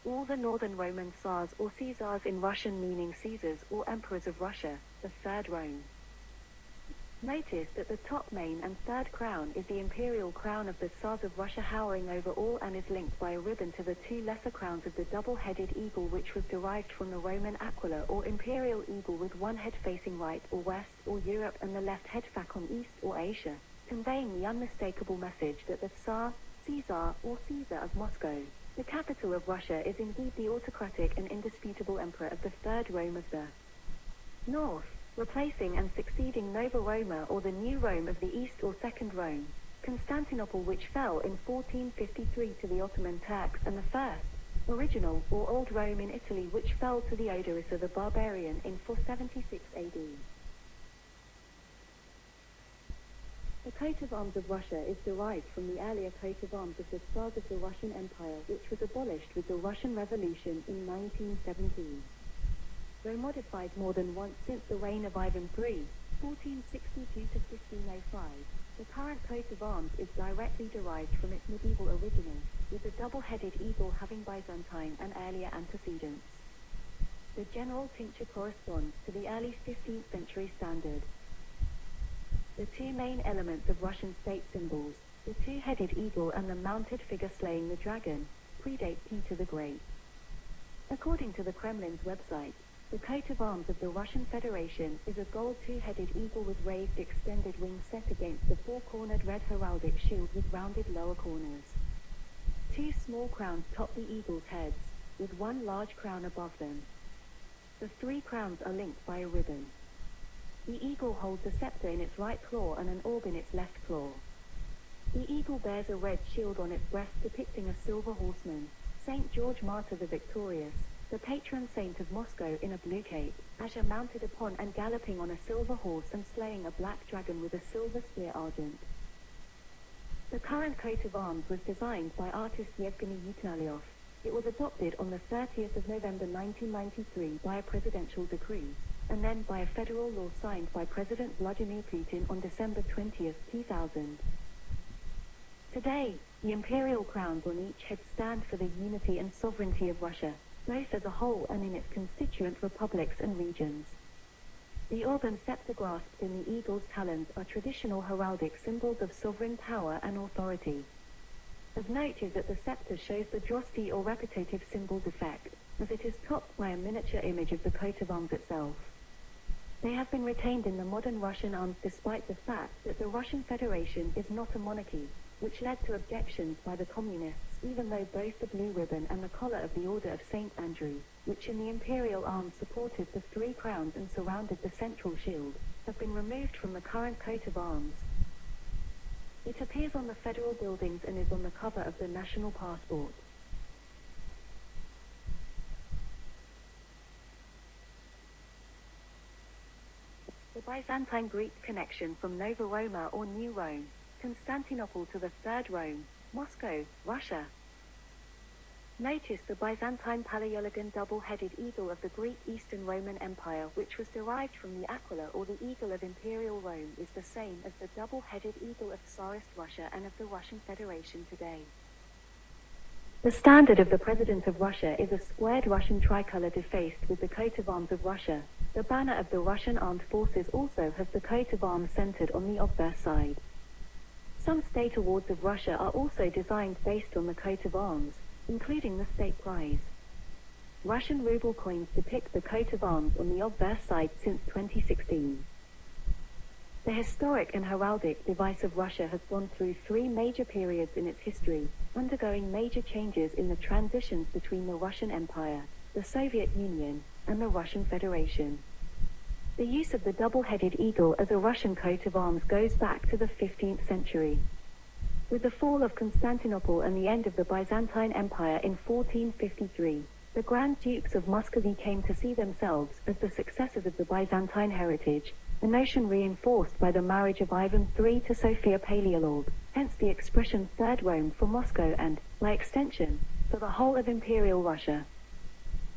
All the northern Roman Tsars or Caesars in Russian meaning Caesars or Emperors of Russia, the Third Rome. Notice that the top main and third crown is the imperial crown of the Tsars of Russia towering over all and is linked by a ribbon to the two lesser crowns of the double-headed eagle, which was derived from the Roman Aquila or imperial eagle, with one head facing right or west or Europe and the left head facing east or Asia, conveying the unmistakable message that the Tsar, Caesar or Caesar of Moscow, the capital of Russia, is indeed the autocratic and indisputable emperor of the Third Rome of the North, replacing and succeeding Nova Roma or the New Rome of the East or Second Rome, Constantinople, which fell in 1453 to the Ottoman Turks, and the first, original or Old Rome in Italy, which fell to the Odoecer the Barbarian in 476 AD. The coat of arms of Russia is derived from the earlier coat of arms of the Tsars of the Russian Empire, which was abolished with the Russian Revolution in 1917. Though modified more than once since the reign of Ivan III, 1462 to 1505, the current coat of arms is directly derived from its medieval original, with the double-headed eagle having Byzantine and earlier antecedents. The general tincture corresponds to the early 15th century standard. The two main elements of Russian state symbols, the two-headed eagle and the mounted figure slaying the dragon, predate Peter the Great. According to the Kremlin's website, the coat of arms of the Russian Federation is a gold two-headed eagle with raised extended wings set against the four-cornered red heraldic shield with rounded lower corners. Two small crowns top the eagle's heads, with one large crown above them. The three crowns are linked by a ribbon. The eagle holds a scepter in its right claw and an orb in its left claw. The eagle bears a red shield on its breast depicting a silver horseman, Saint George Martyr the Victorious, the patron saint of Moscow, in a blue cape, Azure mounted upon and galloping on a silver horse and slaying a black dragon with a silver spear argent. The current coat of arms was designed by artist Yevgeny Yutnalyov. It was adopted on the 30th of November 1993 by a presidential decree, and then by a federal law signed by President Vladimir Putin on December 20, 2000. Today, the imperial crowns on each head stand for the unity and sovereignty of Russia, both as a whole and in its constituent republics and regions. The orb and scepter grasped in the eagle's talons are traditional heraldic symbols of sovereign power and authority. Of note is that the scepter shows the drosty or repetitive symbol's effect, as it is topped by a miniature image of the coat of arms itself. They have been retained in the modern Russian arms despite the fact that the Russian Federation is not a monarchy, which led to objections by the communists, even though both the blue ribbon and the collar of the Order of St. Andrew, which in the imperial arms supported the three crowns and surrounded the central shield, have been removed from the current coat of arms. It appears on the federal buildings and is on the cover of the national passport. The Byzantine Greek connection from Nova Roma or New Rome, Constantinople to the Third Rome, Moscow, Russia. Notice the Byzantine Palaiologin double-headed eagle of the Greek Eastern Roman Empire, which was derived from the Aquila or the eagle of Imperial Rome, is the same as the double-headed eagle of Tsarist Russia and of the Russian Federation today. The standard of the President of Russia is a squared Russian tricolor defaced with the coat of arms of Russia. The banner of the Russian armed forces also has the coat of arms centered on the obverse side. Some state awards of Russia are also designed based on the coat of arms, including the state prize. Russian ruble coins depict the coat of arms on the obverse side since 2016. The historic and heraldic device of Russia has gone through three major periods in its history, undergoing major changes in the transitions between the Russian Empire, the Soviet Union, and the Russian Federation. The use of the double-headed eagle as a Russian coat of arms goes back to the 15th century. With the fall of Constantinople and the end of the Byzantine Empire in 1453, the Grand Dukes of Muscovy came to see themselves as the successors of the Byzantine heritage, a notion reinforced by the marriage of Ivan III to Sophia Palaiologina, hence the expression Third Rome for Moscow and, by extension, for the whole of Imperial Russia.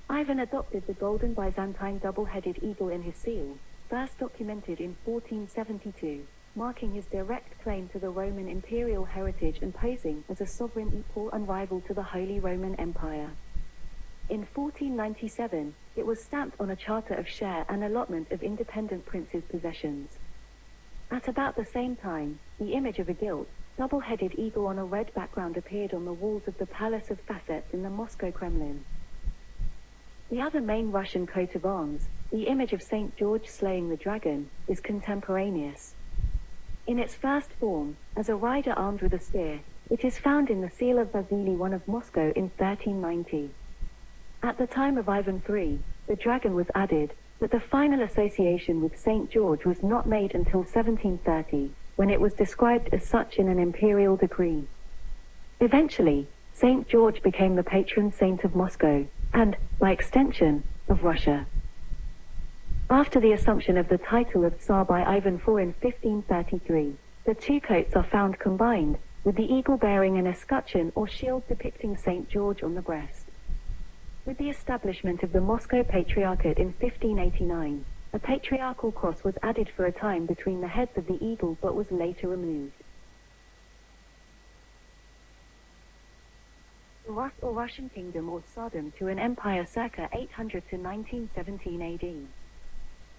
Ivan adopted the golden Byzantine double-headed eagle in his seal, first documented in 1472, marking his direct claim to the Roman imperial heritage and posing as a sovereign equal and rival to the Holy Roman Empire. In 1497, it was stamped on a charter of share and allotment of independent princes' possessions. At about the same time, the image of a gilt, double-headed eagle on a red background appeared on the walls of the Palace of Facets in the Moscow Kremlin. The other main Russian coat of arms, the image of St. George slaying the dragon, is contemporaneous. In its first form, as a rider armed with a spear, it is found in the seal of Vasily I of Moscow in 1390. At the time of Ivan III, the dragon was added, but the final association with St. George was not made until 1730, when it was described as such in an imperial decree. Eventually, St. George became the patron saint of Moscow, and, by extension, of Russia. After the assumption of the title of Tsar by Ivan IV in 1533, the two coats are found combined, with the eagle bearing an escutcheon or shield depicting St. George on the breast. With the establishment of the Moscow Patriarchate in 1589, a patriarchal cross was added for a time between the heads of the eagle but was later removed. The Rus or Russian kingdom or Tsardom to an empire circa 800 to 1917 AD.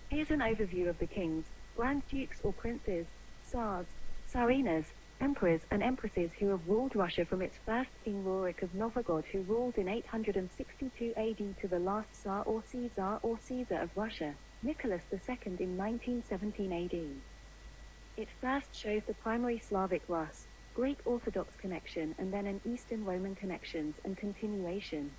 Here's an overview of the kings, grand dukes or princes, tsars, tsarinas, emperors and empresses who have ruled Russia from its first king Rurik of Novgorod, who ruled in 862 AD, to the last Tsar or Caesar of Russia, Nicholas II in 1917 AD. It first shows the primary Slavic Rus, Greek Orthodox connection and then an Eastern Roman connections and continuation.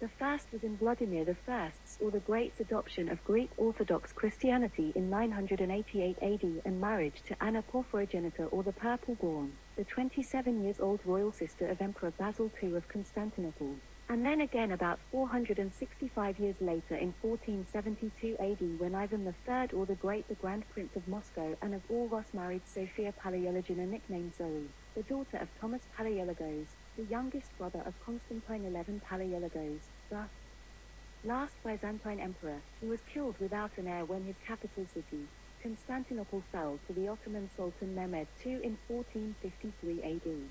The first was in Vladimir I's or the Great's adoption of Greek Orthodox Christianity in 988 AD and marriage to Anna Porphyrogenita or the Purple-born, the 27-years-old royal sister of Emperor Basil II of Constantinople, and then again about 465 years later in 1472 AD when Ivan III or the Great, the Grand Prince of Moscow and of all Rus, married Sophia Palaiologina nicknamed Zoe, the daughter of Thomas Palaiologos, the youngest brother of Constantine XI Palaiologos, the last Byzantine emperor, who was killed without an heir when his capital city, Constantinople, fell to the Ottoman Sultan Mehmed II in 1453 AD.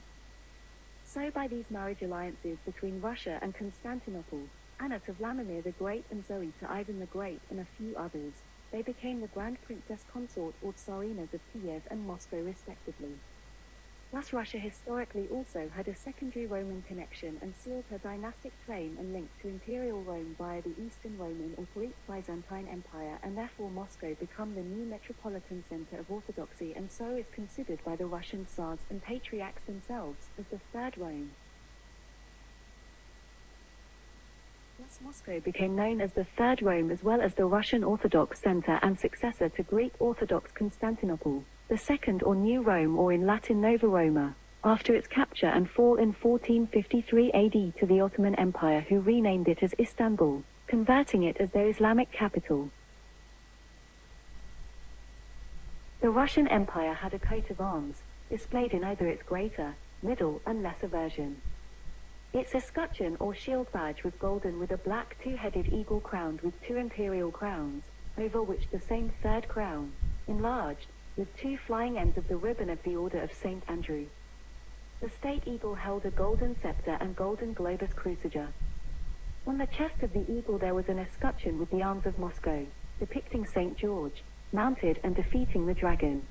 So by these marriage alliances between Russia and Constantinople, Anna to Vladimir the Great and Zoe to Ivan the Great and a few others, they became the Grand Princess Consort or Tsarinas of Kiev and Moscow respectively. Thus Russia historically also had a secondary Roman connection and sealed her dynastic claim and link to Imperial Rome via the Eastern Roman or Greek Byzantine Empire, and therefore Moscow became the new metropolitan center of Orthodoxy, and so is considered by the Russian Tsars and Patriarchs themselves as the Third Rome. Thus Moscow became known as the Third Rome as well as the Russian Orthodox center and successor to Greek Orthodox Constantinople, the Second or New Rome, or in Latin Nova Roma, after its capture and fall in 1453 AD to the Ottoman Empire, who renamed it as Istanbul, converting it as their Islamic capital. The Russian Empire had a coat of arms, displayed in either its greater, middle and lesser version. Its escutcheon or shield badge was golden with a black two-headed eagle crowned with two imperial crowns, over which the same third crown, enlarged, with two flying ends of the ribbon of the Order of St. Andrew. The state eagle held a golden scepter and golden globus cruciger. On the chest of the eagle there was an escutcheon with the arms of Moscow, depicting St. George, mounted and defeating the dragon,